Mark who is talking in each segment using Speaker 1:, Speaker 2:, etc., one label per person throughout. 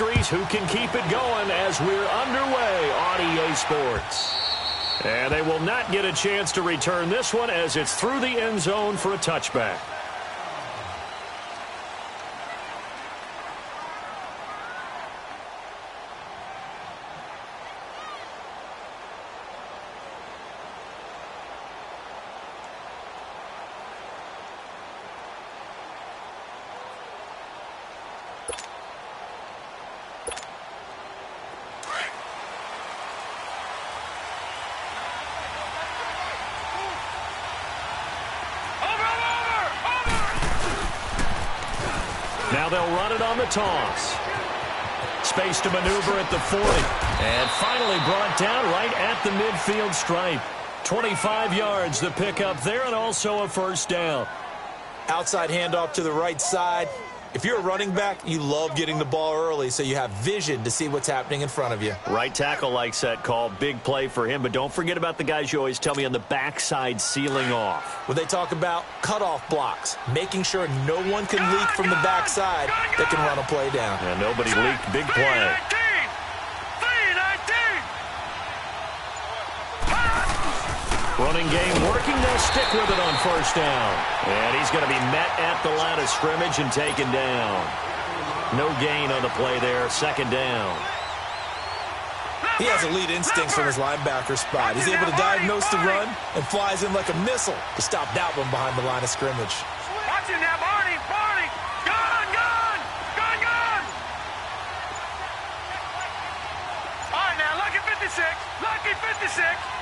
Speaker 1: mysteries. Who can keep it going as we're underway on EA Sports? And they will not get a chance to return this one as it's through the end zone for a touchback. Now they'll run it on the toss. Space to maneuver at the 40. And finally brought down right at the midfield stripe. 25 yards the pickup there, and also a first down.
Speaker 2: Outside handoff to the right side. If you're a running back, you love getting the ball early so you have vision to see what's happening in front of you.
Speaker 1: Right tackle likes that call. Big play for him, but don't forget about the guys you always tell me on the backside sealing off.
Speaker 2: When they talk about cutoff blocks, making sure no one can leak from the backside that can run a play down.
Speaker 1: And nobody leaked. Big play. Running game working. They'll stick with it on first down. And he's going to be met at the line of scrimmage and taken down. No gain on the play there. Second down.
Speaker 2: He has elite instincts from his linebacker spot. He's able to diagnose the run and flies in like a missile to stop that one behind the line of scrimmage.
Speaker 3: Watch it now, Barney. Barney. Gun, gun. Gun, gun. All right, now, lucky 56. Lucky 56.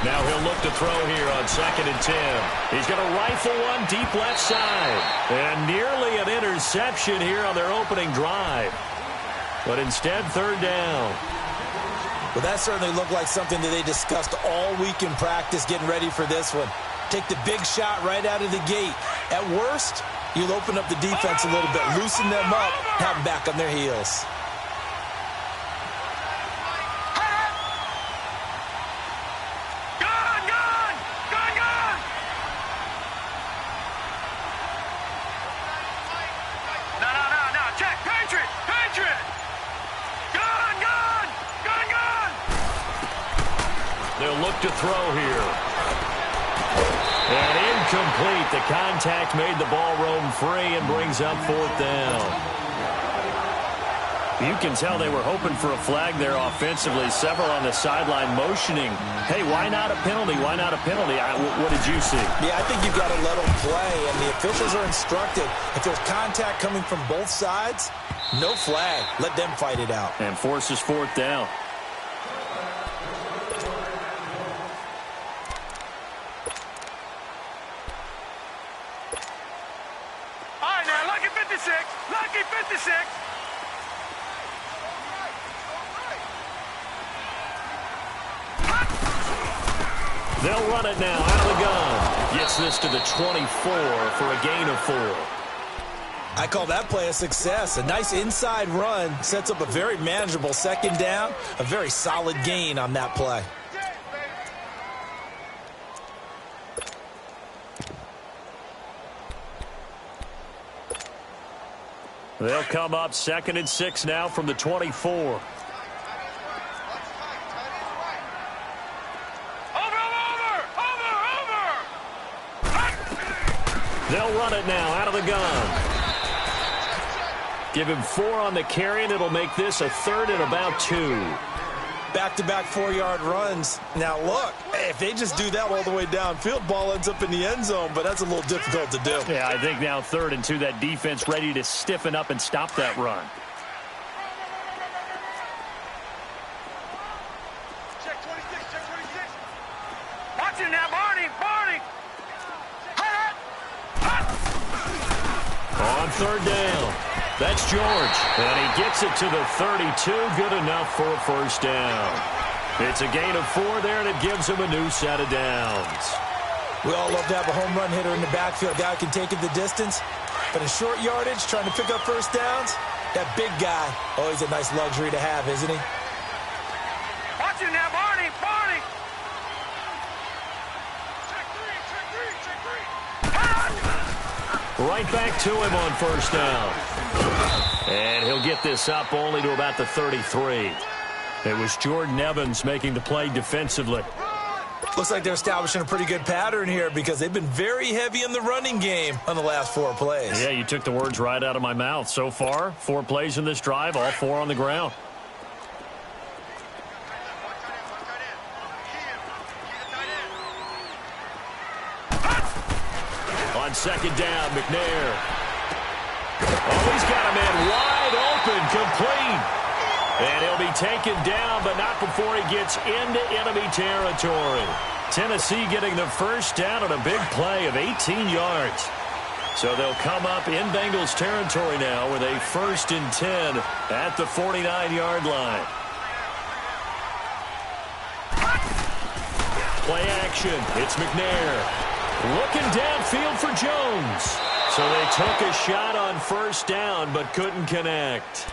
Speaker 1: Now he'll look to throw here on 2nd and 10. He's going to rifle one deep left side. And nearly an interception here on their opening drive. But instead, third down.
Speaker 2: Well, that certainly looked like something that they discussed all week in practice getting ready for this one. Take the big shot right out of the gate. At worst, you'll open up the defense a little bit, loosen them up, have them back on their heels.
Speaker 1: They'll look to throw here. And incomplete. The contact made the ball roam free and brings up fourth down. You can tell they were hoping for a flag there offensively. Several on the sideline motioning. Hey, why not a penalty? Why not a penalty? What did you see?
Speaker 2: Yeah, I think you've got to let them play, and the officials are instructed. If there's contact coming from both sides, no flag. Let them fight it out.
Speaker 1: And forces fourth down.
Speaker 3: Lucky 56.
Speaker 1: They'll run it now out of the gun. Gets this to the 24 for a gain of 4.
Speaker 2: I call that play a success. A nice inside run sets up a very manageable second down. A very solid gain on that play.
Speaker 1: They'll come up 2nd and 6 now from the 24. They'll run it now out of the gun. Give him 4 on the carry, and it'll make this a 3rd and about 2.
Speaker 2: Back-to-back 4-yard runs. Now, look, if they just do that all the way downfield, ball ends up in the end zone, but that's a little difficult to do.
Speaker 1: Yeah, I think now 3rd and 2, that defense ready to stiffen up and stop that run.
Speaker 3: Check 26, check 26. Watch it now, Barney, Barney.
Speaker 1: On 3rd down. That's George. And he gets it to the 32. Good enough for a first down. It's a gain of 4 there, and it gives him a new set of downs.
Speaker 2: We all love to have a home run hitter in the backfield. Guy who can take it the distance. But in short yardage, trying to pick up first downs, that big guy, always a nice luxury to have, isn't he?
Speaker 3: Watch it now, Barney, Barney.
Speaker 1: Right back to him on first down. And he'll get this up only to about the 33. It was Jordan Evans making the play defensively.
Speaker 2: Looks like they're establishing a pretty good pattern here because they've been very heavy in the running game on the last 4 plays.
Speaker 1: Yeah, you took the words right out of my mouth. So far, 4 plays in this drive, all 4 on the ground. On second down, McNair. Oh, he's got a man wide open, complete. And he'll be taken down, but not before he gets into enemy territory. Tennessee getting the first down on a big play of 18 yards. So they'll come up in Bengals territory now with a 1st and 10 at the 49-yard line. Play action. It's McNair. Looking downfield for Jones. So they took a shot on 1st down, but couldn't connect.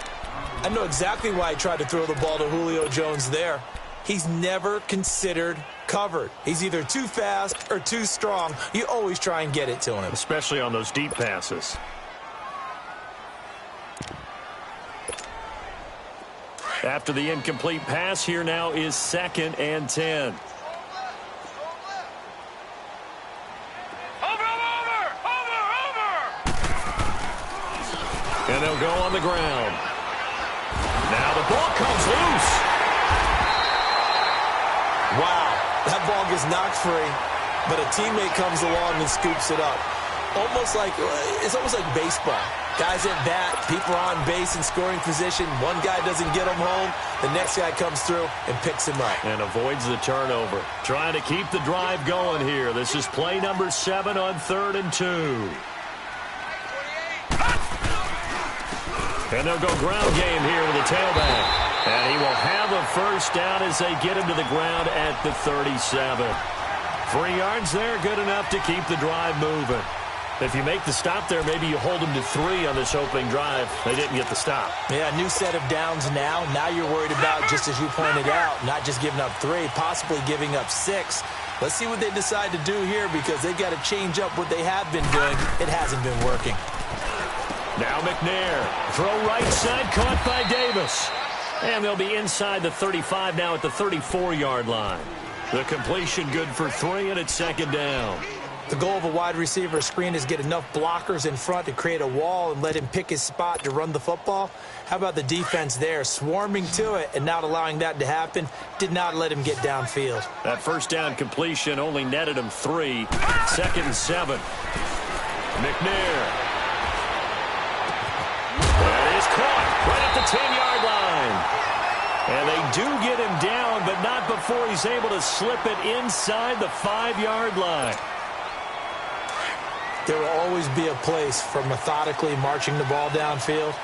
Speaker 2: I know exactly why he tried to throw the ball to Julio Jones there. He's never considered covered. He's either too fast or too strong. You always try and get it to him.
Speaker 1: Especially on those deep passes. After the incomplete pass, here now is 2nd and 10. And they'll go on the ground. Now the ball comes loose.
Speaker 2: Wow, that ball gets knocked free, but a teammate comes along and scoops it up. It's almost like baseball. Guys at bat, people are on base in scoring position. One guy doesn't get him home. The next guy comes through and picks him up.
Speaker 1: And avoids the turnover. Trying to keep the drive going here. This is play number 7 on 3rd and 2. And they'll go ground game here with a tailback. And he will have a 1st down as they get him to the ground at the 37. 3 yards there, good enough to keep the drive moving. If you make the stop there, maybe you hold them to 3 on this opening drive. They didn't get the stop.
Speaker 2: Yeah, new set of downs now. Now you're worried about, just as you pointed out, not just giving up 3, possibly giving up 6. Let's see what they decide to do here because they've got to change up what they have been doing. It hasn't been working.
Speaker 1: Now McNair. Throw right side, caught by Davis. And they'll be inside the 35 now at the 34-yard line. The completion good for 3, and it's 2nd down.
Speaker 2: The goal of a wide receiver screen is get enough blockers in front to create a wall and let him pick his spot to run the football. How about the defense there, swarming to it and not allowing that to happen? Did not let him get downfield.
Speaker 1: That 1st down completion only netted him 3. 2nd and 7. McNair. That is caught right at the 10-yard line. And they do get him down, but not before he's able to slip it inside the 5-yard line.
Speaker 2: There will always be a place for methodically marching the ball downfield.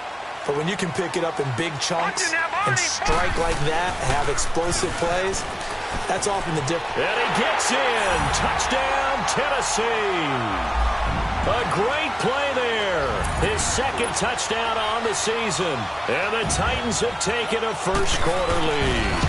Speaker 2: But when you can pick it up in big chunks and strike like that, have explosive plays, that's often the difference.
Speaker 1: And he gets in. Touchdown, Tennessee. A great play there. His 2nd touchdown on the season. And the Titans have taken a first-quarter lead.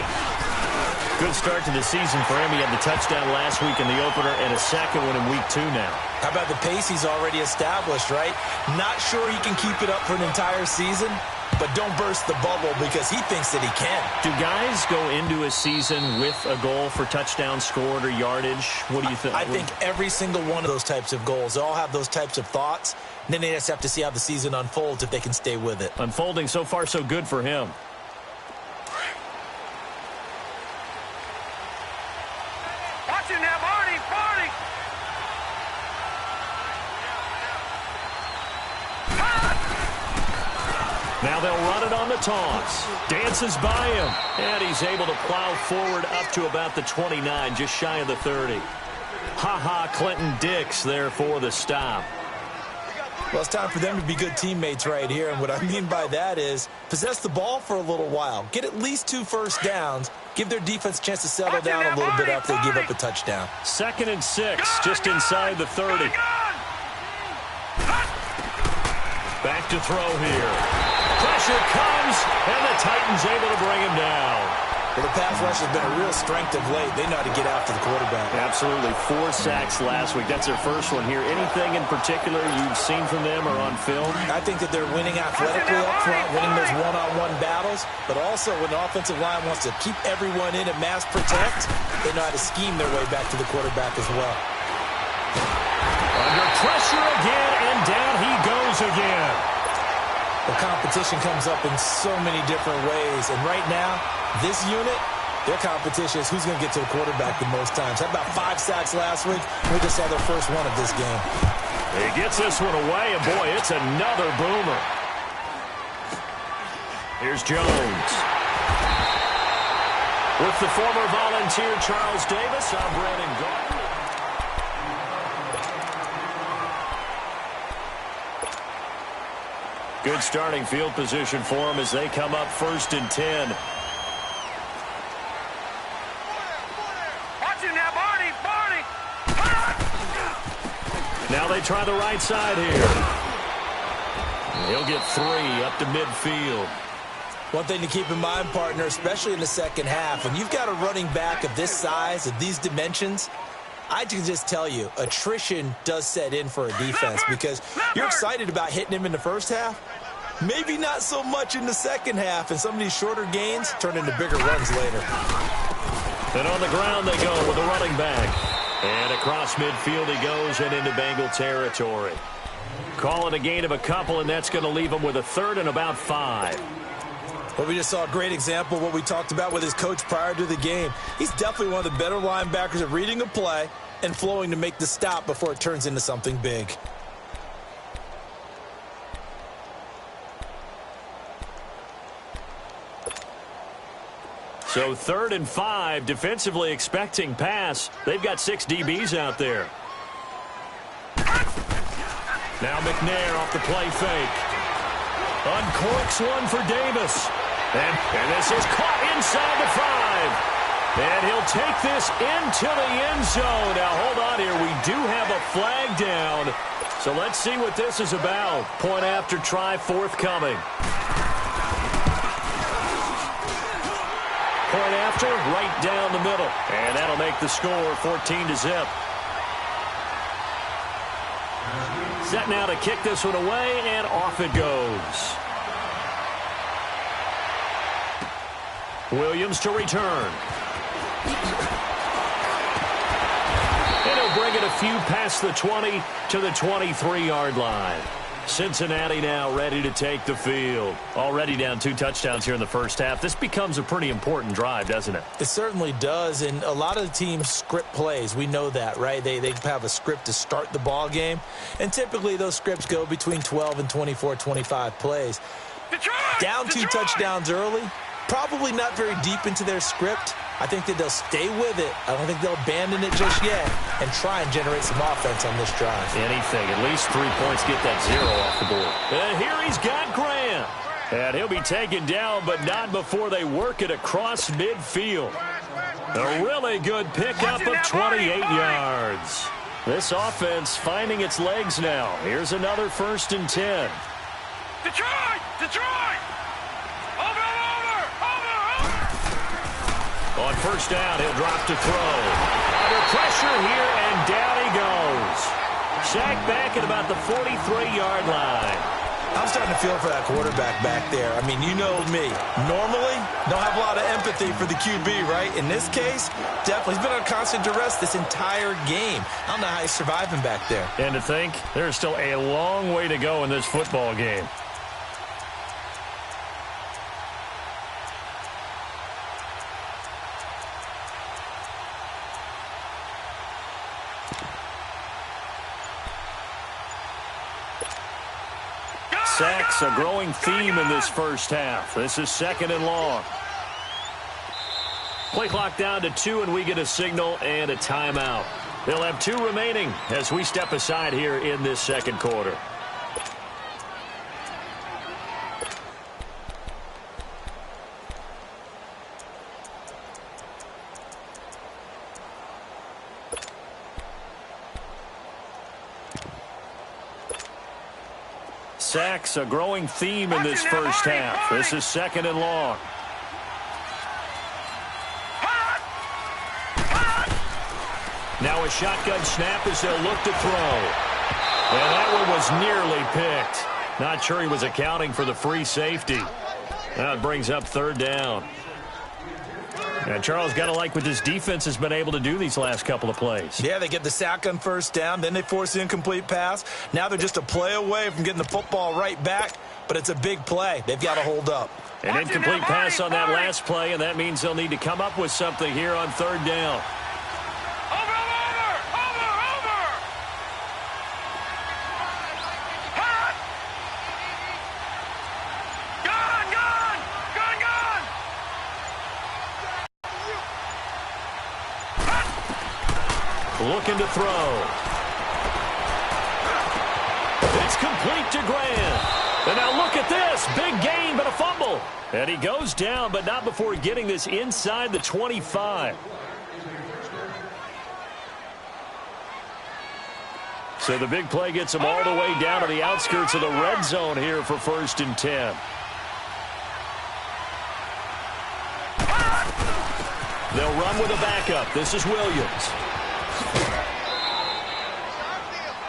Speaker 1: Good start to the season for him. He had the touchdown last week in the opener and a 2nd one in week 2 now.
Speaker 2: How about the pace he's already established, right? Not sure he can keep it up for an entire season, but don't burst the bubble because he thinks that he can.
Speaker 1: Do guys go into a season with a goal for touchdown scored or yardage? What do you think?
Speaker 2: I think every single one of those types of goals, they all have those types of thoughts. And then they just have to see how the season unfolds if they can stay with it.
Speaker 1: Unfolding so far so good for him.
Speaker 3: Watching now, Marty.
Speaker 1: Now they'll run it on the toss. Dances by him. And he's able to plow forward up to about the 29, just shy of the 30. Ha-ha, Clinton Dix there for the stop.
Speaker 2: Well, it's time for them to be good teammates right here. And what I mean by that is possess the ball for a little while. Get at least 2 first downs. Give their defense a chance to settle down a little bit after they give up a touchdown.
Speaker 1: 2nd and 6, just inside the 30. Back to throw here. Pressure comes, and the Titans able to bring him down.
Speaker 2: Well, the pass rush has been a real strength of late. They know how to get after the quarterback.
Speaker 1: Absolutely. 4 sacks last week. That's their first one here. Anything in particular you've seen from them or on film?
Speaker 2: I think that they're winning athletically up front, winning those one-on-one battles, but also when the offensive line wants to keep everyone in and mass protect, they know how to scheme their way back to the quarterback as well.
Speaker 1: Under pressure again, and down he goes again.
Speaker 2: The competition comes up in so many different ways, and right now, this unit, their competition is who's going to get to the quarterback the most times. Had about 5 sacks last week. We just saw their first one of this game.
Speaker 1: He gets this one away, and boy, it's another boomer. Here's Jones. With the former Volunteer Charles Davis, I'm Brandon Gardner. Good starting field position for them as they come up 1st and 10.
Speaker 3: Watch him now, Barney! Barney!
Speaker 1: Now they try the right side here. He'll get 3 up to midfield.
Speaker 2: One thing to keep in mind, partner, especially in the second half, when you've got a running back of this size, of these dimensions, I can just tell you, attrition does set in for a defense because you're excited about hitting him in the first half. Maybe not so much in the second half, and some of these shorter gains turn into bigger runs later.
Speaker 1: And on the ground they go with a running back. And across midfield he goes and into Bengal territory. Call it a gain of a couple, and that's going to leave him with a 3rd and about 5.
Speaker 2: Well, we just saw a great example of what we talked about with his coach prior to the game. He's definitely one of the better linebackers at reading a play and flowing to make the stop before it turns into something big.
Speaker 1: So 3rd and 5, defensively expecting pass. They've got 6 DBs out there. Now McNair off the play fake. Uncorks one for Davis. And this is caught inside the 5. And he'll take this into the end zone. Now, hold on here. We do have a flag down. So let's see what this is about. Point after try forthcoming. Point after, right down the middle. And that'll make the score 14-0. Set now to kick this one away, and off it goes. Williams to return. And he'll bring it a few past the 20 to the 23-yard line. Cincinnati now ready to take the field. Already down 2 touchdowns here in the first half. This becomes a pretty important drive, doesn't it?
Speaker 2: It certainly does, and a lot of the teams script plays. We know that, right? They have a script to start the ball game, and typically those scripts go between 12 and 24, 25 plays. Down 2 touchdowns early, probably not very deep into their script. I think that they'll stay with it. I don't think they'll abandon it just yet and try and generate some offense on this drive.
Speaker 1: Anything. At least 3 points, get that 0 off the board. And here he's got Graham. And he'll be taken down, but not before they work it across midfield. A really good pickup of 28 yards. This offense finding its legs now. Here's another 1st and 10.
Speaker 3: Detroit! Detroit!
Speaker 1: On 1st down, he'll drop to throw. Under pressure here, and down he goes. Sacked back at about the 43-yard line.
Speaker 2: I'm starting to feel for that quarterback back there. I mean, you know me. Normally, don't have a lot of empathy for the QB, right? In this case, definitely. He's been on constant duress this entire game. I don't know how he's surviving back there.
Speaker 1: And to think, there's still a long way to go in this football game. Sacks, a growing theme in this first half. This is 2nd and long. Play clock down to 2, and we get a signal and a timeout. They'll have 2 remaining as we step aside here in this second quarter. Sacks, a growing theme in this first half. This is 2nd and long. Now a shotgun snap as they'll look to throw. And that one was nearly picked. Not sure he was accounting for the free safety. Now it brings up third down. And Charles, got to like what this defense has been able to do these last couple of plays.
Speaker 2: Yeah, they get the sack on first down, then they force the incomplete pass. Now they're just a play away from getting the football right back, but it's a big play. They've got to hold up.
Speaker 1: An incomplete pass on that last play, and that means they'll need to come up with something here on third down. Looking to throw. It's complete to Graham. And now look at this. Big gain, but a fumble. And he goes down, but not before getting this inside the 25. So the big play gets him all the way down to the outskirts of the red zone here for 1st and 10. They'll run with a backup. This is Williams.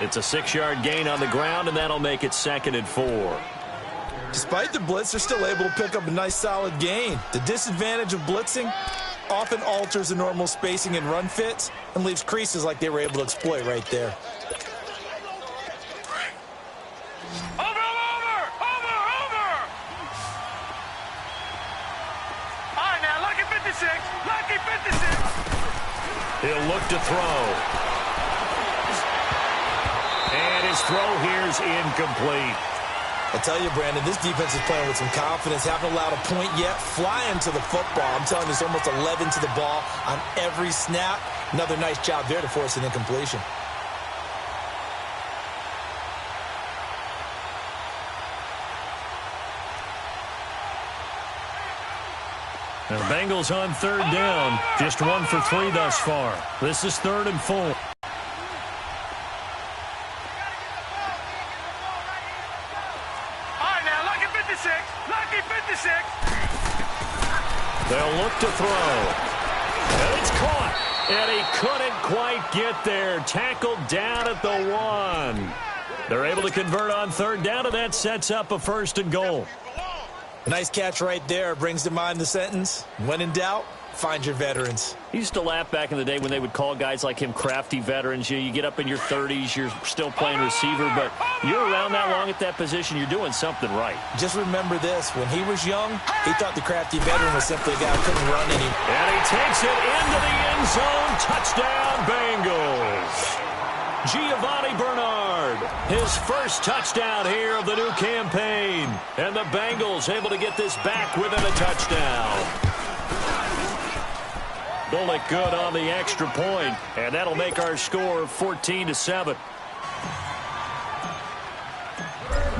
Speaker 1: It's a 6-yard gain on the ground, and that'll make it 2nd and 4.
Speaker 2: Despite the blitz, they're still able to pick up a nice, solid gain. The disadvantage of blitzing often alters the normal spacing and run fits and leaves creases like they were able to exploit right there.
Speaker 3: Over! All right, now, lucky 56. Lucky 56.
Speaker 1: He'll look to throw. And his throw here is incomplete.
Speaker 2: I tell you, Brandon, this defense is playing with some confidence. Haven't allowed a point yet. Flying to the football. I'm telling you, it's almost 11 to the ball on every snap. Another nice job there to force an incompletion.
Speaker 1: The Bengals on third down. Just 1 for 3 thus far. This is 3rd and 4. They'll look to throw. And it's caught. And he couldn't quite get there. Tackled down at the 1. They're able to convert on third down, and that sets up a 1st and goal.
Speaker 2: A nice catch right there. Brings to mind the sentence, when in doubt, find your veterans.
Speaker 1: He used to laugh back in the day when they would call guys like him crafty veterans. You get up in your 30s, you're still playing receiver, but you're around that long at that position, you're doing something right.
Speaker 2: Just remember this. When he was young, he thought the crafty veteran was simply a guy who couldn't run anymore.
Speaker 1: And he takes it into the end zone. Touchdown, Bengals. Giovanni Bernard, his first touchdown here of the new campaign. And the Bengals able to get this back within a touchdown. Bullock good on the extra point, and that'll make our score 14-7.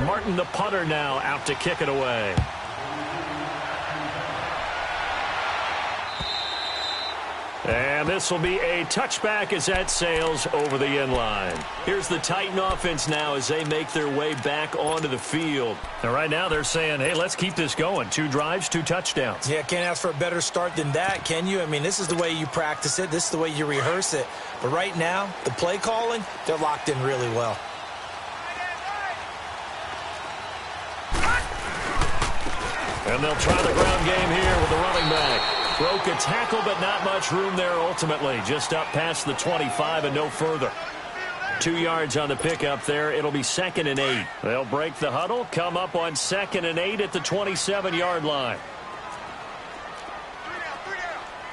Speaker 1: Martin, the punter, now out to kick it away. And this will be a touchback as that sails over the end line. Here's the Titan offense now as they make their way back onto the field. And right now they're saying, hey, let's keep this going. 2 drives, 2 touchdowns.
Speaker 2: Yeah, can't ask for a better start than that, can you? I mean, this is the way you practice it. This is the way you rehearse it. But right now, the play calling, they're locked in really well.
Speaker 1: And they'll try the ground game here with the running back. Broke a tackle, but not much room there ultimately. Just up past the 25 and no further. 2 yards on the pickup there. It'll be 2nd and 8. They'll break the huddle, come up on 2nd and 8 at the 27-yard line.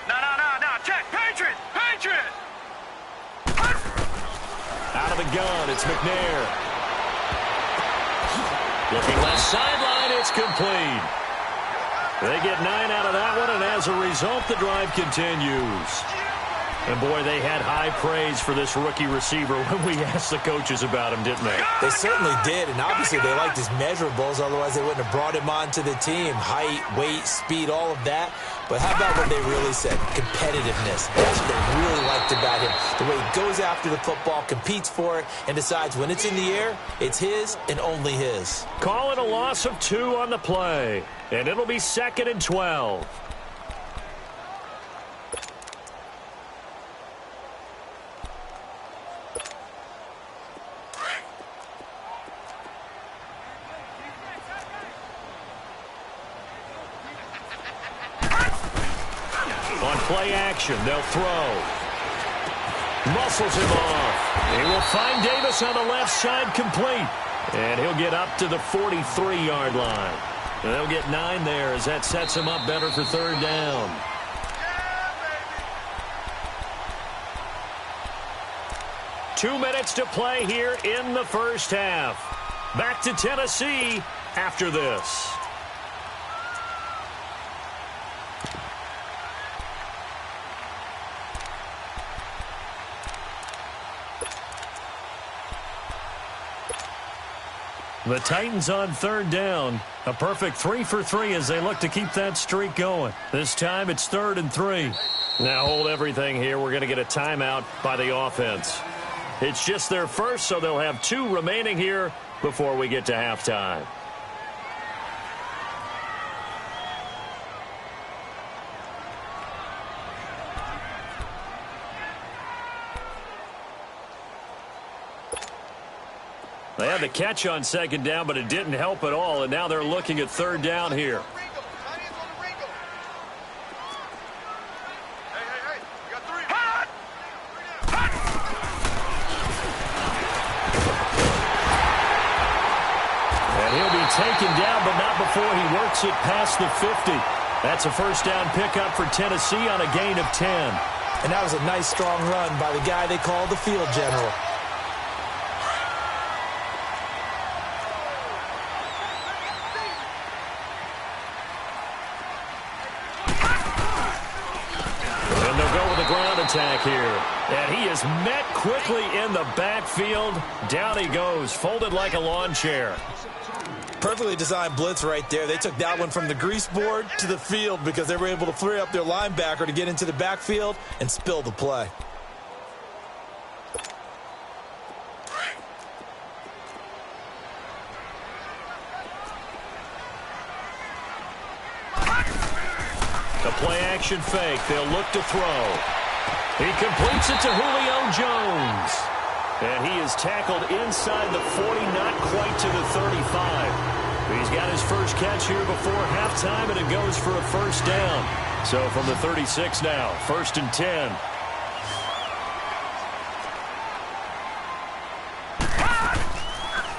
Speaker 3: No. Check. Patriot.
Speaker 1: Out of the gun, it's McNair. Looking left sideline, it's complete. They get 9 out of that one, and as a result, the drive continues. And, boy, they had high praise for this rookie receiver when we asked the coaches about him, didn't they?
Speaker 2: They certainly did, and obviously they liked his measurables, otherwise they wouldn't have brought him onto the team. Height, weight, speed, all of that. But how about what they really said? Competitiveness. That's what they really liked about him. The way he goes after the football, competes for it, and decides when it's in the air, it's his and only his.
Speaker 1: Call it a loss of 2 on the play, and it'll be 2nd and 12. On play action, they'll throw. Muscles him off. He will find Davis on the left side complete. And he'll get up to the 43-yard line. And they'll get 9 there as that sets him up better for third down. Yeah, 2 minutes to play here in the first half. Back to Tennessee after this. The Titans on third down. A perfect 3 for 3 as they look to keep that streak going. This time it's 3rd and 3. Now hold everything here. We're going to get a timeout by the offense. It's just their first, so they'll have 2 remaining here before we get to halftime. They had the catch on second down, but it didn't help at all, and now they're looking at third down here. And he'll be taken down, but not before he works it past the 50. That's a first down pickup for Tennessee on a gain of 10.
Speaker 2: And that was a nice, strong run by the guy they call the field general.
Speaker 1: Attack here, and he is met quickly in the backfield. Down he goes, folded like a lawn chair.
Speaker 2: Perfectly designed blitz right there. They took that one from the grease board to the field because they were able to free up their linebacker to get into the backfield and spill the play.
Speaker 1: The play action fake. They'll look to throw. He completes it to Julio Jones. And he is tackled inside the 40, not quite to the 35. He's got his first catch here before halftime, and it goes for a first down. So from the 36 now, 1st and 10.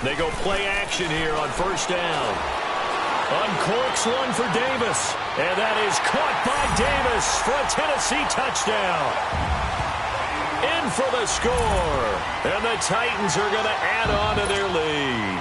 Speaker 1: They go play action here on first down. Uncorks one for Davis. And that is caught by Davis for a Tennessee touchdown. In for the score. And the Titans are going to add on to their lead.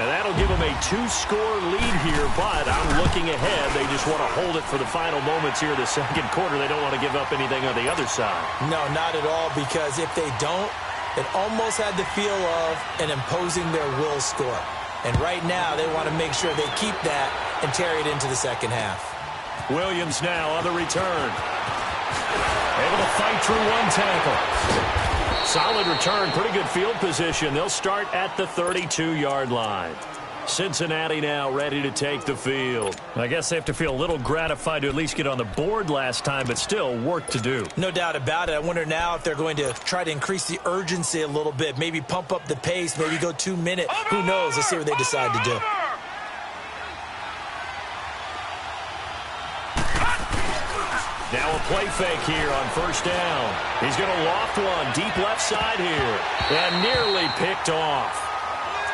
Speaker 1: And that'll give them a 2-score lead here, but I'm looking ahead. They just want to hold it for the final moments here in the second quarter. They don't want to give up anything on the other side.
Speaker 2: No, not at all, because if they don't, it almost had the feel of an imposing their will score. And right now, they want to make sure they keep that and carry it into the second half.
Speaker 1: Williams now on the return. Able to fight through one tackle. Solid return, pretty good field position. They'll start at the 32-yard line. Cincinnati now ready to take the field. I guess they have to feel a little gratified to at least get on the board last time, but still work to do.
Speaker 2: No doubt about it. I wonder now if they're going to try to increase the urgency a little bit, maybe pump up the pace, maybe go 2 minutes. Who knows? Let's see what they decide to do.
Speaker 1: Now a play fake here on first down. He's going to loft one deep left side here and nearly picked off.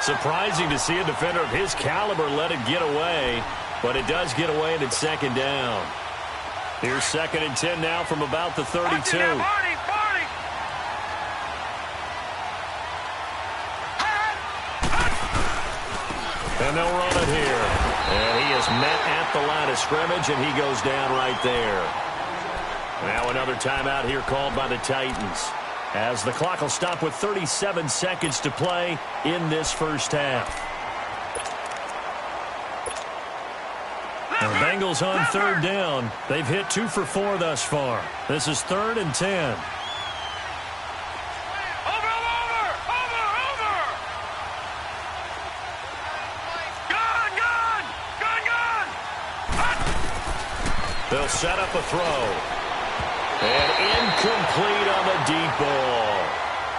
Speaker 1: Surprising to see a defender of his caliber let it get away, but it does get away and it's second down. Here's 2nd and 10 now from about the 32. And they'll run it here. And he is met at the line of scrimmage, and he goes down right there. Now another timeout here called by the Titans, as the clock will stop with 37 seconds to play in this first half. The Bengals on third down. They've hit 2 for 4 thus far. This is 3rd and 10. They'll set up a throw. And incomplete on the deep ball.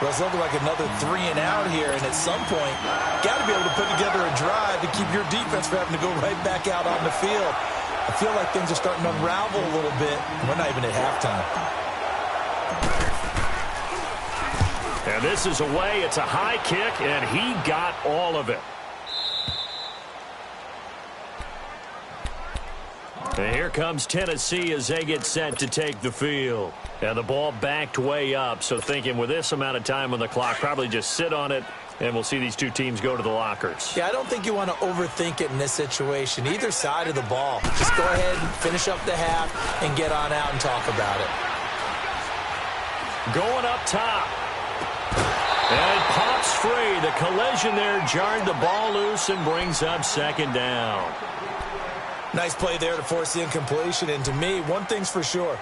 Speaker 2: Well, it's looking like another 3 and out here, and at some point, got to be able to put together a drive to keep your defense from having to go right back out on the field. I feel like things are starting to unravel a little bit. We're not even at halftime.
Speaker 1: And this is away. It's a high kick, and he got all of it. And here comes Tennessee as they get set to take the field. And the ball backed way up, so thinking with this amount of time on the clock, probably just sit on it, and we'll see these two teams go to the lockers.
Speaker 2: Yeah, I don't think you want to overthink it in this situation. Either side of the ball. Just go ahead and finish up the half and get on out and talk about it.
Speaker 1: Going up top. And it pops free. The collision there jarred the ball loose and brings up second down.
Speaker 2: Nice play there to force the incompletion. And to me, one thing's for sure.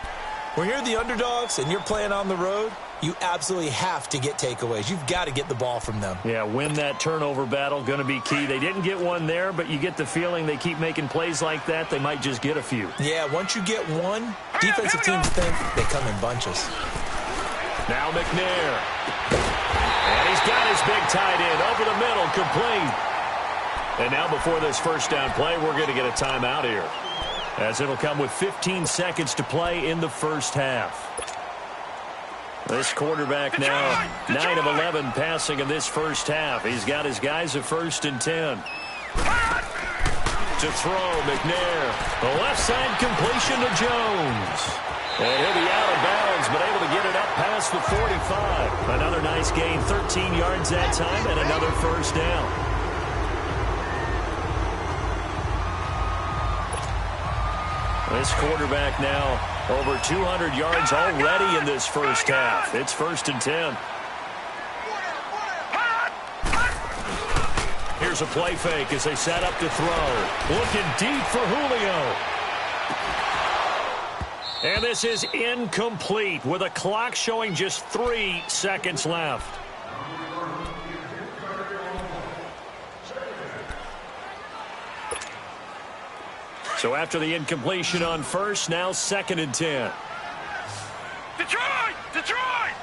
Speaker 2: When you're the underdogs and you're playing on the road, you absolutely have to get takeaways. You've got to get the ball from them.
Speaker 1: Yeah, win that turnover battle, going to be key. They didn't get one there, but you get the feeling they keep making plays like that, they might just get a few.
Speaker 2: Yeah, once you get one, defensive teams think they come in bunches.
Speaker 1: Now McNair. And he's got his big tight end over the middle, complete. And now before this first down play, we're going to get a timeout here, as it'll come with 15 seconds to play in the first half. This quarterback now 9 of 11 passing in this first half. He's got his guys at 1st and 10. To throw, McNair. The left side completion to Jones. And he'll be out of bounds, but able to get it up past the 45. Another nice gain, 13 yards that time, and another first down. This quarterback now over 200 yards already in this first half. It's 1st and 10. Here's a play fake as they set up to throw. Looking deep for Julio. And this is incomplete with a clock showing just 3 seconds left. So after the incompletion on first, now 2nd and 10.
Speaker 3: Detroit! Detroit!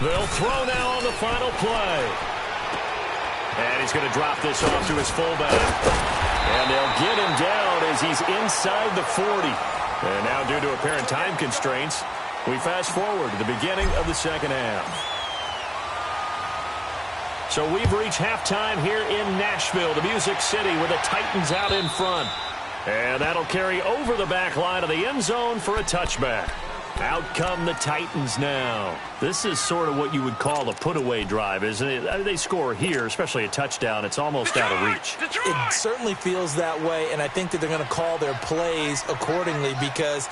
Speaker 1: They'll throw now on the final play. And he's going to drop this off to his fullback. And they'll get him down as he's inside the 40. And now due to apparent time constraints, we fast forward to the beginning of the second half. So we've reached halftime here in Nashville, the Music City, with the Titans out in front. And that'll carry over the back line of the end zone for a touchback. Out come the Titans now. This is sort of what you would call a put-away drive, isn't it? I mean, they score here, especially a touchdown. It's almost out of reach.
Speaker 2: It certainly feels that way, and I think that they're going to call their plays accordingly, because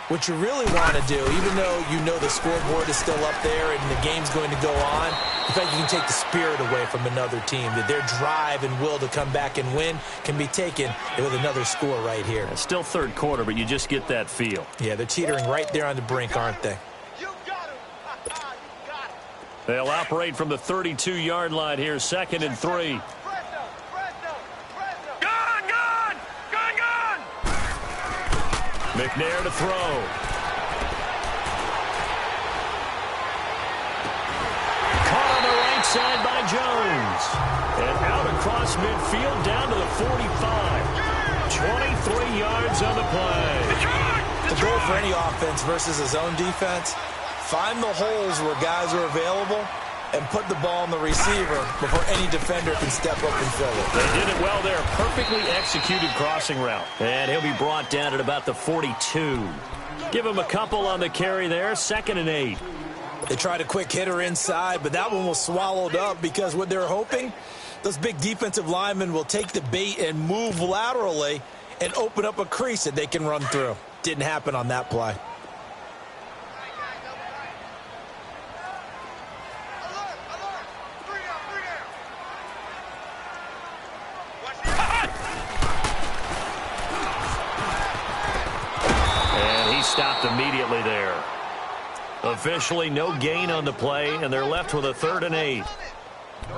Speaker 2: what you really want to do, even though you know the scoreboard is still up there and the game's going to go on, the fact you can take the spirit away from another team, that their drive and will to come back and win can be taken with another score right here.
Speaker 1: It's still third quarter, but you just get that feel.
Speaker 2: Yeah, they're teetering right there on the brink, aren't they?
Speaker 3: You got him! You got him!
Speaker 1: They'll operate from the 32-yard line here, 2nd and 3. McNair to throw. Caught on the right side by Jones. And out across midfield down to the 45. 23 yards on the play.
Speaker 2: The goal for any offense versus his own defense, find the holes where guys are available and put the ball on the receiver before any defender can step up and fill it.
Speaker 1: They did it well there. Perfectly executed crossing route. And he'll be brought down at about the 42. Give him a couple on the carry there. 2nd and 8.
Speaker 2: They tried a quick hitter inside, but that one was swallowed up because what they're hoping, those big defensive linemen will take the bait and move laterally and open up a crease that they can run through. Didn't happen on that play.
Speaker 1: Stopped immediately there. Officially no gain on the play, and they're left with a 3rd and 8.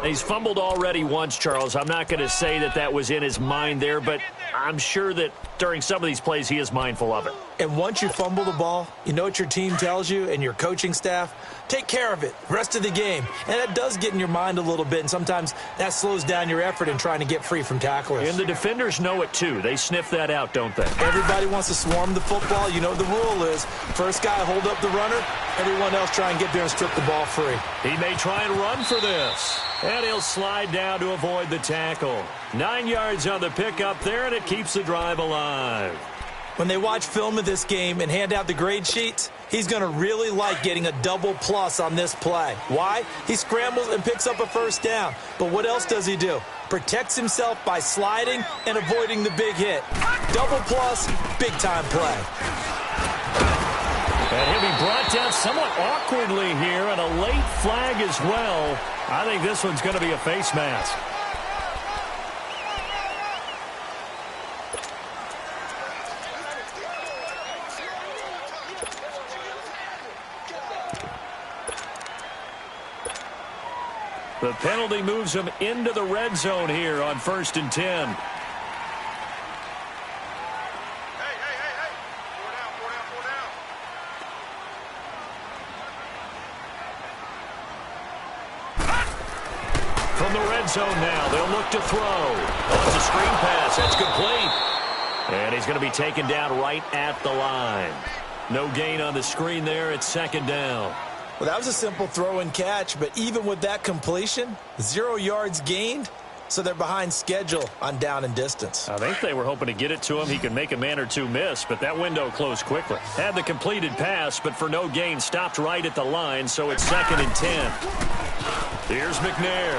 Speaker 1: He's fumbled already once, Charles. I'm not going to say that that was in his mind there, but I'm sure that during some of these plays he is mindful of it.
Speaker 2: And once you fumble the ball, you know what your team tells you and your coaching staff? Take care of it rest of the game. And that does get in your mind a little bit, and sometimes that slows down your effort in trying to get free from tacklers.
Speaker 1: And the defenders know it too. They sniff that out, don't they?
Speaker 2: Everybody wants to swarm the football. You know the rule is first guy hold up the runner, everyone else try and get there and strip the ball free.
Speaker 1: He may try and run for this. And he'll slide down to avoid the tackle. 9 yards on the pickup there, and it keeps the drive alive.
Speaker 2: When they watch film of this game and hand out the grade sheets, he's going to really like getting a double plus on this play. Why? He scrambles and picks up a first down. But what else does he do? Protects himself by sliding and avoiding the big hit. Double plus, big-time play.
Speaker 1: And he'll be brought down somewhat awkwardly here, and a late flag as well. I think this one's going to be a face mask. The penalty moves him into the red zone here on 1st and 10. From the red zone now, they'll look to throw. Oh, it's a screen pass. That's complete. And he's going to be taken down right at the line. No gain on the screen there. It's 2nd down.
Speaker 2: Well, that was a simple throw and catch, but even with that completion, 0 yards gained, so they're behind schedule on down and distance.
Speaker 1: I think they were hoping to get it to him. He could make a man or two miss, but that window closed quickly. Had the completed pass, but for no gain, stopped right at the line, so it's 2nd and 10. Here's McNair.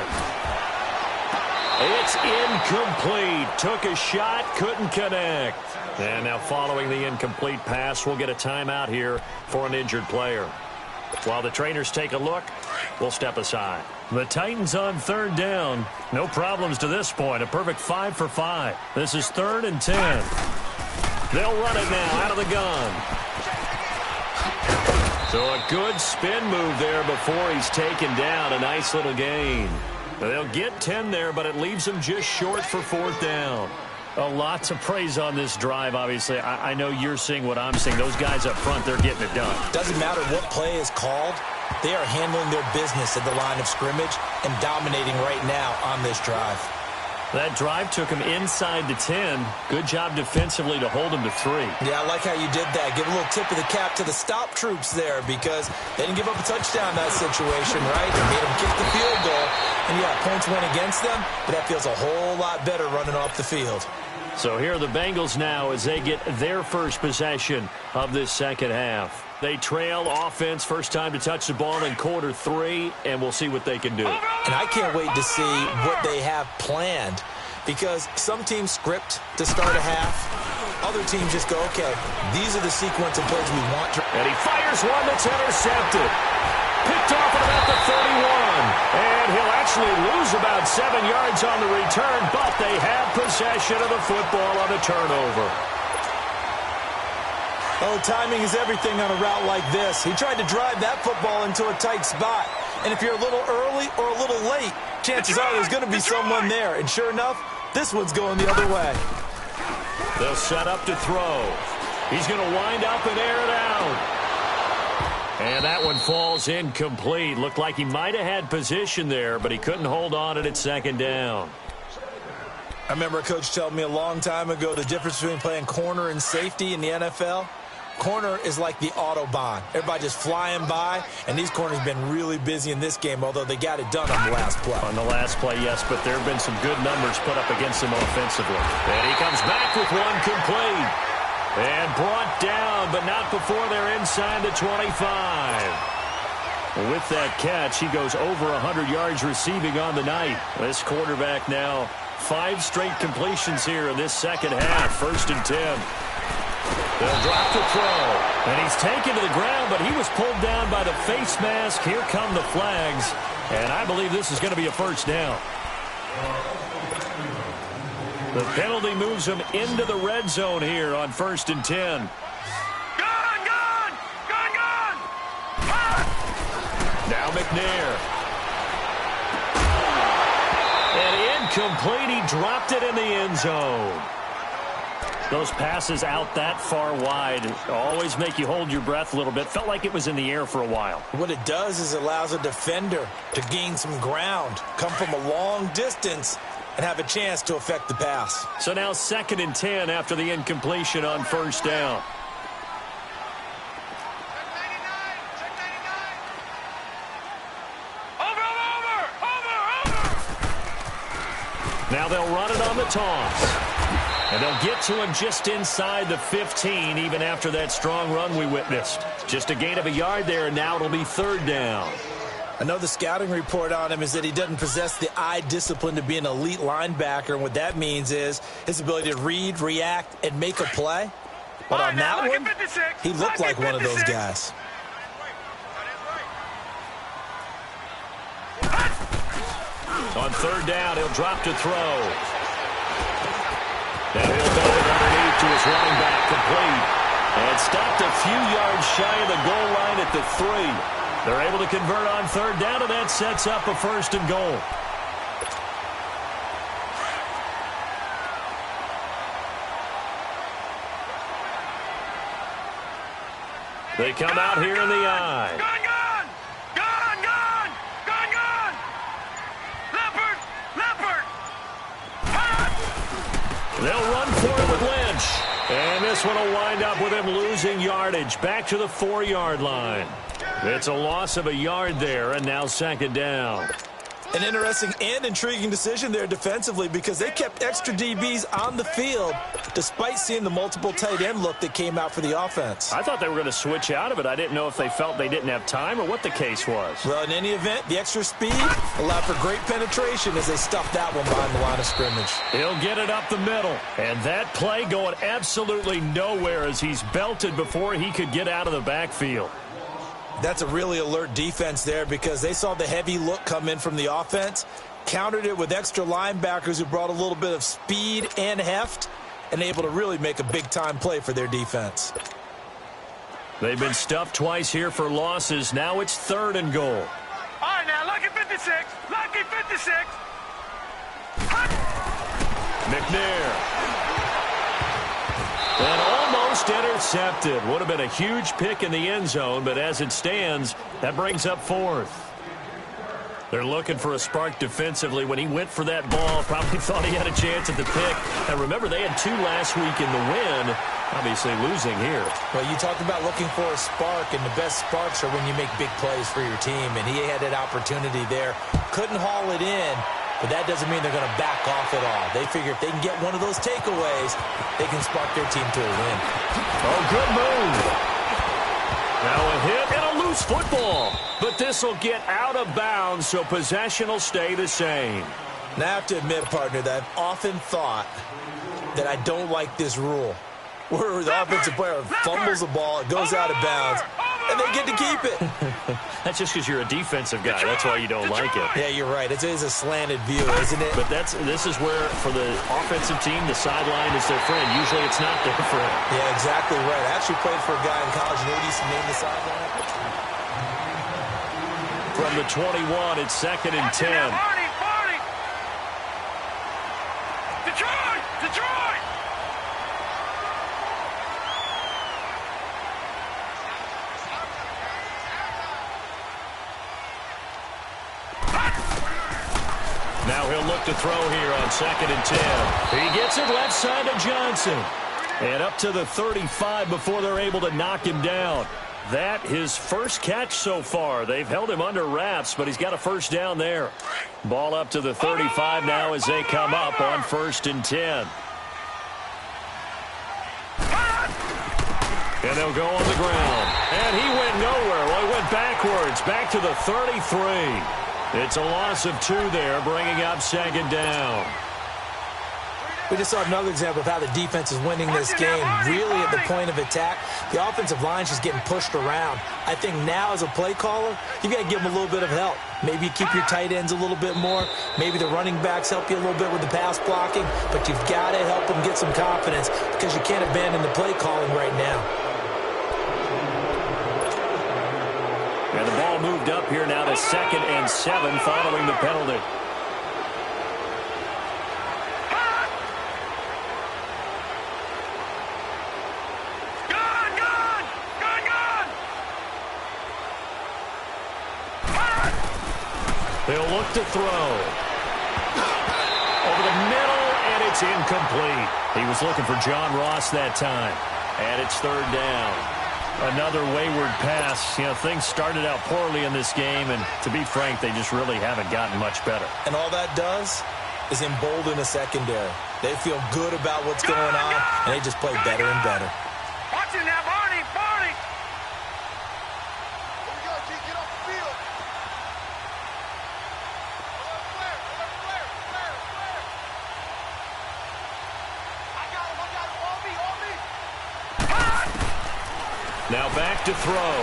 Speaker 1: It's incomplete. Took a shot, couldn't connect. And now following the incomplete pass, we'll get a timeout here for an injured player. While the trainers take a look, we'll step aside. The Titans on 3rd down. No problems to this point. A perfect 5 for 5. This is 3rd and 10. They'll run it now out of the gun. So a good spin move there before he's taken down. A nice little gain. They'll get 10 there, but it leaves them just short for 4th down. Lots of praise on this drive, obviously. I know you're seeing what I'm seeing. Those guys up front, they're getting it done.
Speaker 2: Doesn't matter what play is called. They are handling their business at the line of scrimmage and dominating right now on this drive.
Speaker 1: That drive took him inside the 10. Good job defensively to hold him to 3.
Speaker 2: Yeah, I like how you did that. Give a little tip of the cap to the stop troops there because they didn't give up a touchdown in that situation, right? They made them kick the field goal. And, yeah, points went against them, but that feels a whole lot better running off the field.
Speaker 1: So here are the Bengals now as they get their first possession of this second half. They trail offense, first time to touch the ball in quarter 3, and we'll see what they can do.
Speaker 2: And I can't wait to see what they have planned because some teams script to start a half. Other teams just go, okay, these are the sequence of plays we want to.
Speaker 1: And he fires one that's intercepted. Picked off at about the 31. And he'll actually lose about 7 yards on the return, but they have possession of the football on the turnover.
Speaker 2: Oh, timing is everything on a route like this. He tried to drive that football into a tight spot. And if you're a little early or a little late, chances are there's going to be someone there. And sure enough, this one's going the other way.
Speaker 1: They'll set up to throw. He's going to wind up and air it out. And that one falls incomplete. Looked like he might have had position there, but he couldn't hold on it at 2nd down.
Speaker 2: I remember a coach telling me a long time ago the difference between playing corner and safety in the NFL. Corner is like the Autobahn. Everybody just flying by, and these corners have been really busy in this game, although they got it done on the last play.
Speaker 1: On the last play, yes, but there have been some good numbers put up against them offensively. And he comes back with one complete. And brought down, but not before they're inside the 25. With that catch, he goes over 100 yards receiving on the night. This quarterback now, 5 straight completions here in this second half. 1st and 10. They'll drop the throw. And he's taken to the ground, but he was pulled down by the face mask. Here come the flags. And I believe this is going to be a 1st down. The penalty moves him into the red zone here on 1st and 10.
Speaker 3: Gun! Ah!
Speaker 1: Now McNair. Incomplete. He dropped it in the end zone. Those passes out that far wide always make you hold your breath a little bit. Felt like it was in the air for a while.
Speaker 2: What it does is it allows a defender to gain some ground, come from a long distance, and have a chance to affect the pass.
Speaker 1: So now 2nd and 10 after the incompletion on first down. Now they'll run it on the toss. And they'll get to him just inside the 15, even after that strong run we witnessed. Just a gain of a yard there, and now it'll be 3rd down.
Speaker 2: Another scouting report on him is that he doesn't possess the eye discipline to be an elite linebacker, and what that means is his ability to read, react, and make a play. But on that one, he looked like one of those guys.
Speaker 1: On 3rd down, he'll drop to throw. And he'll dump it underneath to his running back, complete. And stopped a few yards shy of the goal line at the 3. They're able to convert on 3rd down, and that sets up a 1st and goal. They come out here in the I.
Speaker 3: Gun!
Speaker 1: They'll run for it with Lynch. And this one will wind up with him losing yardage back to the 4-yard line. It's a loss of a yard there, and now 2nd down.
Speaker 2: An interesting and intriguing decision there defensively because they kept extra DBs on the field despite seeing the multiple tight end look that came out for the offense.
Speaker 1: I thought they were going to switch out of it. I didn't know if they felt they didn't have time or what the case was.
Speaker 2: Well, in any event, the extra speed allowed for great penetration as they stuffed that one behind the line of scrimmage.
Speaker 1: He'll get it up the middle. And that play going absolutely nowhere as he's belted before he could get out of the backfield.
Speaker 2: That's a really alert defense there because they saw the heavy look come in from the offense, countered it with extra linebackers who brought a little bit of speed and heft, and able to really make a big-time play for their defense.
Speaker 1: They've been stuffed twice here for losses. Now it's 3rd and goal.
Speaker 3: All right, now, lucky 56. Lucky 56.
Speaker 1: McNair. And almost intercepted. Would have been a huge pick in the end zone, but as it stands, that brings up 4th. They're looking for a spark defensively. When he went for that ball, probably thought he had a chance at the pick. And remember, they had 2 last week in the win, obviously losing here.
Speaker 2: Well, you talked about looking for a spark, and the best sparks are when you make big plays for your team, and he had that opportunity there. Couldn't haul it in. But that doesn't mean they're going to back off at all. They figure if they can get one of those takeaways, they can spark their team to a win.
Speaker 1: Oh, good move. Now a hit and a loose football. But this will get out of bounds, so possession will stay the same.
Speaker 2: Now, I have to admit, partner, that I've often thought that I don't like this rule, where the offensive player fumbles the ball, it goes out of bounds, and they get to keep it.
Speaker 1: That's just because you're a defensive guy. That's why you don't like it.
Speaker 2: Yeah, you're right. It is a slanted view, isn't it?
Speaker 1: But this is where, for the offensive team, the sideline is their friend. Usually it's not their friend.
Speaker 2: Yeah, exactly right. I actually played for a guy in college, and he used to name the sideline.
Speaker 1: From the 21, it's 2nd and 10.
Speaker 3: Barney! Detroit!
Speaker 1: Now he'll look to throw here on 2nd and 10. He gets it left side to Johnson. And up to the 35 before they're able to knock him down. That his first catch so far. They've held him under wraps, but he's got a 1st down there. Ball up to the 35 now as they come up on 1st and 10. And they'll go on the ground. And he went nowhere. Well, he went backwards, back to the 33. It's a loss of 2 there, bringing up 2nd down.
Speaker 2: We just saw another example of how the defense is winning this game. Really at the point of attack, the offensive line is just getting pushed around. I think now as a play caller, you got to give them a little bit of help. Maybe you keep your tight ends a little bit more. Maybe the running backs help you a little bit with the pass blocking. But you've got to help them get some confidence because you can't abandon the play calling right now.
Speaker 1: And the ball moved up here now to 2nd and 7 following the penalty. They'll look to throw. Over the middle, and it's incomplete. He was looking for John Ross that time. And it's third down. Another wayward pass. You know, things started out poorly in this game, and to be frank, they just really haven't gotten much better.
Speaker 2: And all that does is embolden a secondary. They feel good about what's going on, and they just play better and better.
Speaker 3: Watch it now, Barney, Barney. Get off the field. I got him, on me.
Speaker 1: Now back to throw.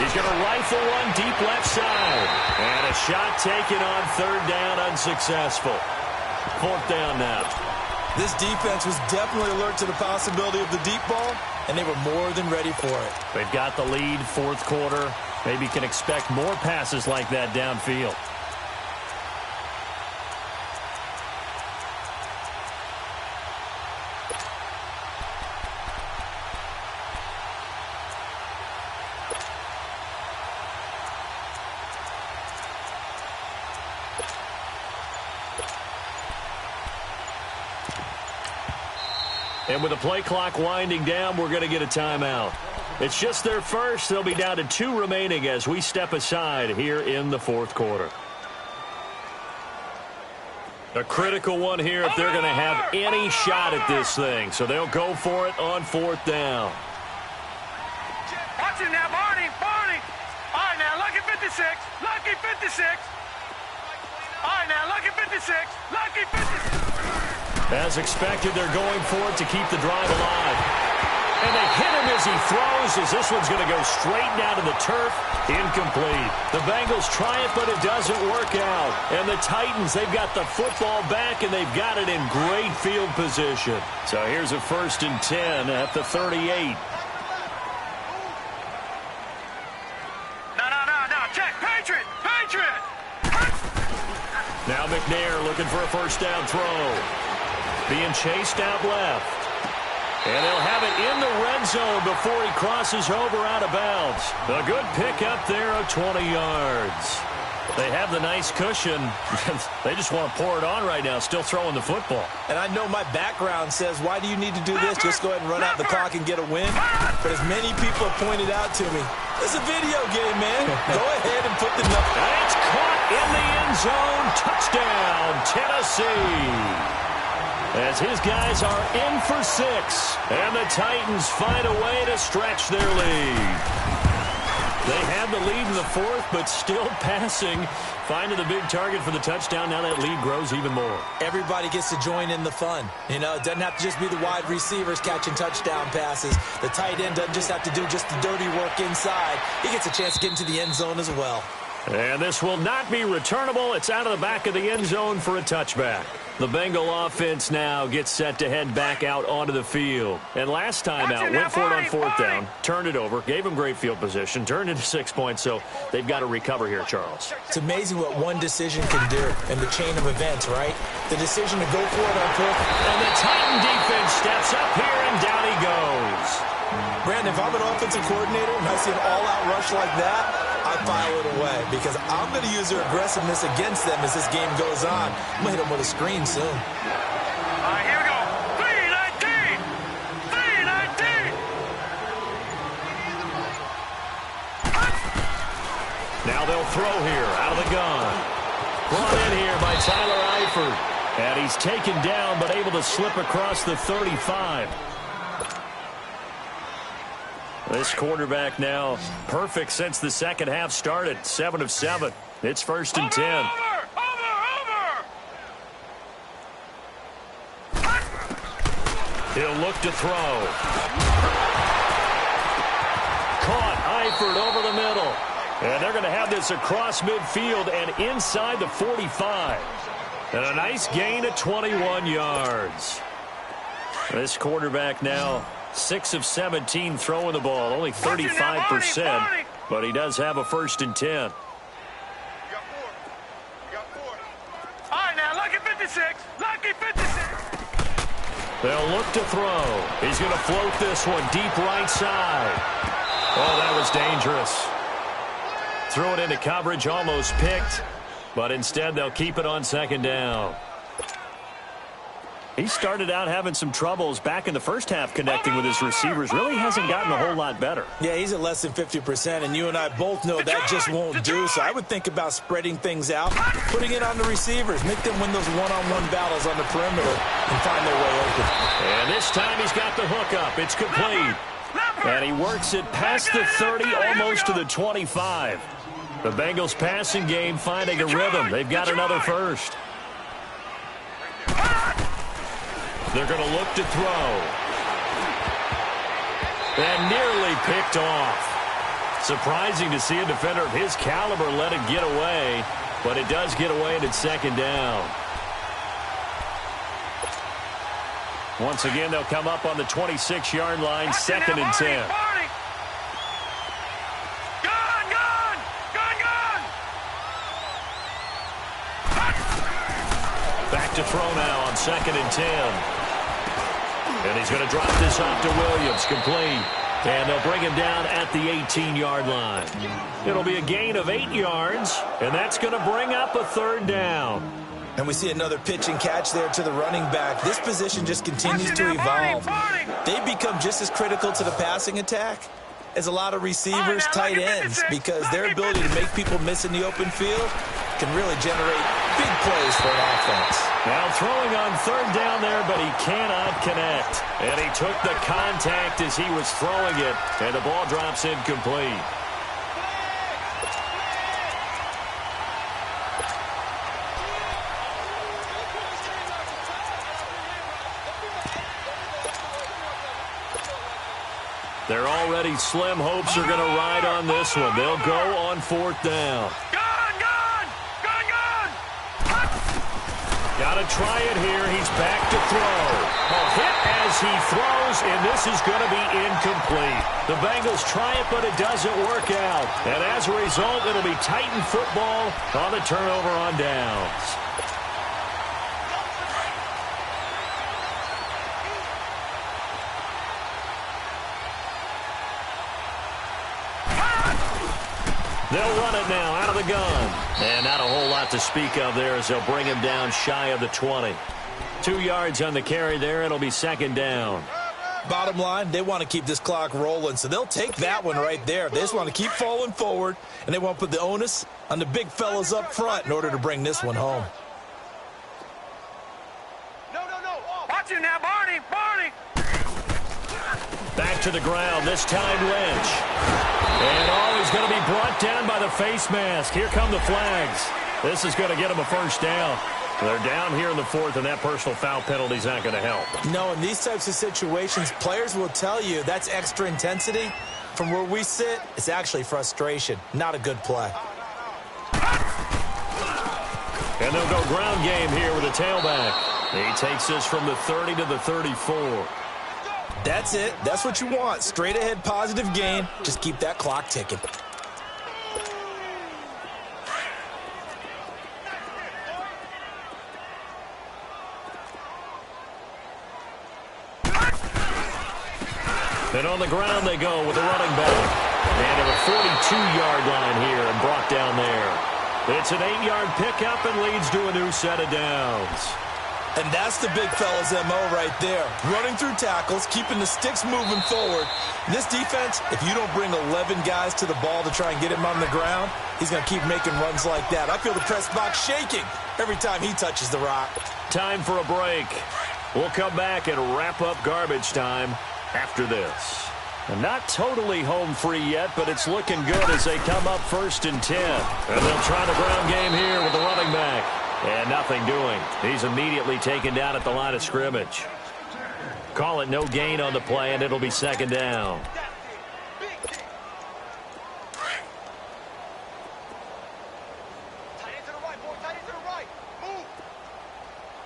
Speaker 1: He's going to rifle one deep left side. And a shot taken on third down, unsuccessful. Fourth down now.
Speaker 2: This defense was definitely alert to the possibility of the deep ball, and they were more than ready for it.
Speaker 1: They've got the lead, fourth quarter. Maybe can expect more passes like that downfield. And with the play clock winding down, we're going to get a timeout. It's just their first. They'll be down to 2 remaining as we step aside here in the fourth quarter. A critical one here if they're going to have any shot at this thing. So they'll go for it on fourth down.
Speaker 3: Watch it now, Barney, Barney. All right, now, lucky 56, lucky 56. All right, now, lucky 56, lucky 56.
Speaker 1: As expected, they're going for it to keep the drive alive. And they hit him as he throws, as this one's going to go straight down to the turf. Incomplete. The Bengals try it, but it doesn't work out. And the Titans, they've got the football back, and they've got it in great field position. So here's a 1st and 10 at the 38.
Speaker 3: No. Check. Patriot.
Speaker 1: Now McNair looking for a first down throw. Being chased out left. And they'll have it in the red zone before he crosses over out of bounds. A good pickup there of 20 yards. They have the nice cushion. They just want to pour it on right now, still throwing the football.
Speaker 2: And I know my background says, why do you need to do this? Just go ahead and run out the clock and get a win. But as many people have pointed out to me, it's a video game, man. Go ahead and put the number.
Speaker 1: And it's caught in the end zone. Touchdown, Tennessee. As his guys are in for 6. And the Titans find a way to stretch their lead. They have the lead in the fourth, but still passing. Finding the big target for the touchdown. Now that lead grows even more.
Speaker 2: Everybody gets to join in the fun. You know, it doesn't have to just be the wide receivers catching touchdown passes. The tight end doesn't just have to do just the dirty work inside. He gets a chance to get into the end zone as well.
Speaker 1: And this will not be returnable. It's out of the back of the end zone for a touchback. The Bengal offense now gets set to head back out onto the field. And last time out, went for it on fourth down, turned it over, gave them great field position, turned into 6 points, so they've got to recover here, Charles.
Speaker 2: It's amazing what one decision can do in the chain of events, right? The decision to go for it on fourth.
Speaker 1: And the Titan defense steps up here, and down he goes.
Speaker 2: Brandon, if I'm an offensive coordinator and I see an all-out rush like that, I file it away because I'm going to use their aggressiveness against them as this game goes on. I'm going to hit them with a screen soon.
Speaker 3: All right, here we go. 319. 319.
Speaker 1: Now they'll throw here out of the gun. Brought in here by Tyler Eifert. And he's taken down but able to slip across the 35. This quarterback now perfect since the second half started. 7 of 7. It's 1st and 10.
Speaker 3: Over.
Speaker 1: He'll look to throw. Caught Eifert over the middle. And they're going to have this across midfield and inside the 45. And a nice gain of 21 yards. This quarterback now 6 of 17 throwing the ball, only 35%, but he does have a 1st and 10.
Speaker 3: You got 4. All right, now, lucky 56. Lucky 56.
Speaker 1: They'll look to throw. He's going to float this one deep right side. Oh, that was dangerous. Threw it into coverage, almost picked. But instead, they'll keep it on second down. He started out having some troubles back in the first half connecting with his receivers. Really hasn't gotten a whole lot better.
Speaker 2: Yeah, he's at less than 50%, and you and I both know that just won't do. So I would think about spreading things out, putting it on the receivers, make them win those one-on-one battles on the perimeter and find their way open.
Speaker 1: And this time he's got the hook up. It's complete. And he works it past the 30, almost to the 25. The Bengals passing game finding a rhythm. They've got another first. They're going to look to throw. And nearly picked off. Surprising to see a defender of his caliber let it get away, but it does get away and it's second down. Once again, they'll come up on the 26-yard line, second and 10. Back to throw now on second and 10. And he's going to drop this off to Williams, complete. And they'll bring him down at the 18-yard line. It'll be a gain of 8 yards, and that's going to bring up a third down.
Speaker 2: And we see another pitch and catch there to the running back. This position just continues to evolve. They become just as critical to the passing attack as a lot of receivers, tight ends, because their ability to make people miss in the open field can really generate big plays for an offense.
Speaker 1: Now throwing on third down there, but he cannot connect. And he took the contact as he was throwing it, and the ball drops incomplete. They're already slim hopes are going to ride on this one. They'll go on fourth down. Got to try it here. He's back to throw. A hit as he throws, and this is going to be incomplete. The Bengals try it, but it doesn't work out. And as a result, it'll be Titan football on the turnover on downs. They'll run it now out of the gun. And not a whole lot to speak of there as they'll bring him down shy of the 20. 2 yards on the carry there. It'll be second down.
Speaker 2: Bottom line, they want to keep this clock rolling, so they'll take that one right there. They just want to keep falling forward, and they want to put the onus on the big fellas up front in order to bring this one home.
Speaker 3: No. Watch it now, Barney.
Speaker 1: Back to the ground, this time Lynch. And he's going to be brought down by the face mask. Here come the flags. This is going to get him a first down. They're down here in the fourth, and that personal foul penalty is not going to help.
Speaker 2: No, in these types of situations, players will tell you that's extra intensity. From where we sit, it's actually frustration. Not a good play.
Speaker 1: And they'll go ground game here with a tailback. He takes this from the 30 to the 34.
Speaker 2: That's it. That's what you want. Straight ahead positive gain. Just keep that clock ticking.
Speaker 1: And on the ground they go with the running back. And at the 42-yard line here and brought down there. It's an 8-yard pickup and leads to a new set of downs.
Speaker 2: And that's the big fella's MO right there. Running through tackles, keeping the sticks moving forward. In this defense, if you don't bring 11 guys to the ball to try and get him on the ground, he's going to keep making runs like that. I feel the press box shaking every time he touches the rock.
Speaker 1: Time for a break. We'll come back and wrap up garbage time after this. And not totally home free yet, but it's looking good as they come up first and 10. And they'll try the ground game here with the running back. And nothing doing. He's immediately taken down at the line of scrimmage. Call it no gain on the play, and it'll be second down.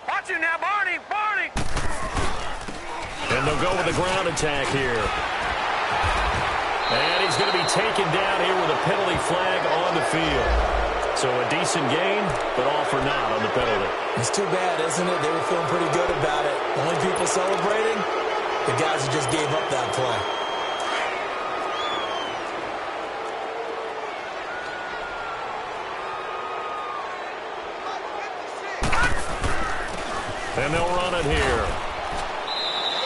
Speaker 3: Watch him now, Barney.
Speaker 1: And they'll go with the ground attack here. And he's going to be taken down here with a penalty flag on the field. So a decent gain, but all for naught on the penalty.
Speaker 2: It's too bad, isn't it? They were feeling pretty good about it. Only people celebrating, the guys who just gave up that play.
Speaker 1: And they'll run it here.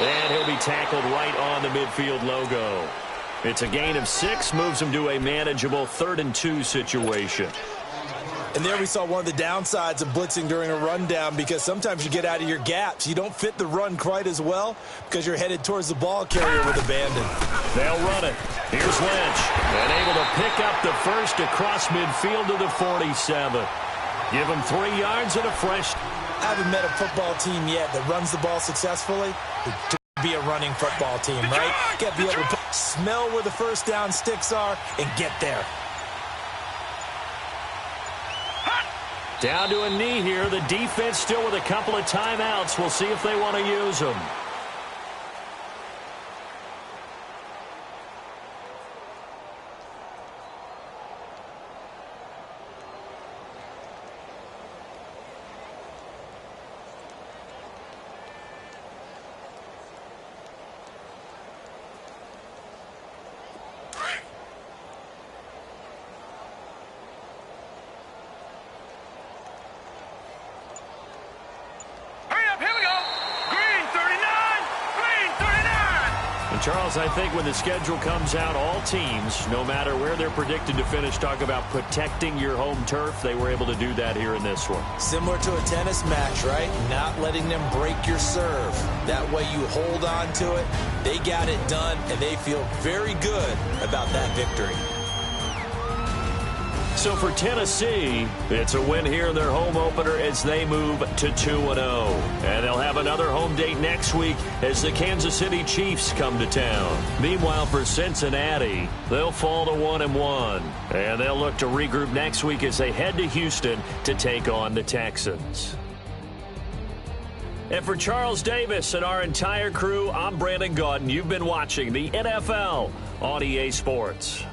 Speaker 1: And he'll be tackled right on the midfield logo. It's a gain of 6, moves him to a manageable 3rd and 2 situation.
Speaker 2: And there we saw one of the downsides of blitzing during a rundown, because sometimes you get out of your gaps. You don't fit the run quite as well because you're headed towards the ball carrier with abandon.
Speaker 1: They'll run it. Here's Lynch. And able to pick up the first across midfield to the 47. Give him 3 yards and a fresh.
Speaker 2: I haven't met a football team yet that runs the ball successfully to be a running football team, right? Got to be able to smell where the first down sticks are and get there.
Speaker 1: Down to a knee here. The defense still with a couple of timeouts. We'll see if they want to use them. Charles, I think when the schedule comes out, all teams, no matter where they're predicted to finish, talk about protecting your home turf. They were able to do that here in this one.
Speaker 2: Similar to a tennis match, right? Not letting them break your serve. That way you hold on to it. They got it done, and they feel very good about that victory.
Speaker 1: So for Tennessee, it's a win here in their home opener as they move to 2-0. And they'll have another home date next week as the Kansas City Chiefs come to town. Meanwhile, for Cincinnati, they'll fall to 1-1. And they'll look to regroup next week as they head to Houston to take on the Texans. And for Charles Davis and our entire crew, I'm Brandon Gaudin. You've been watching the NFL on EA Sports.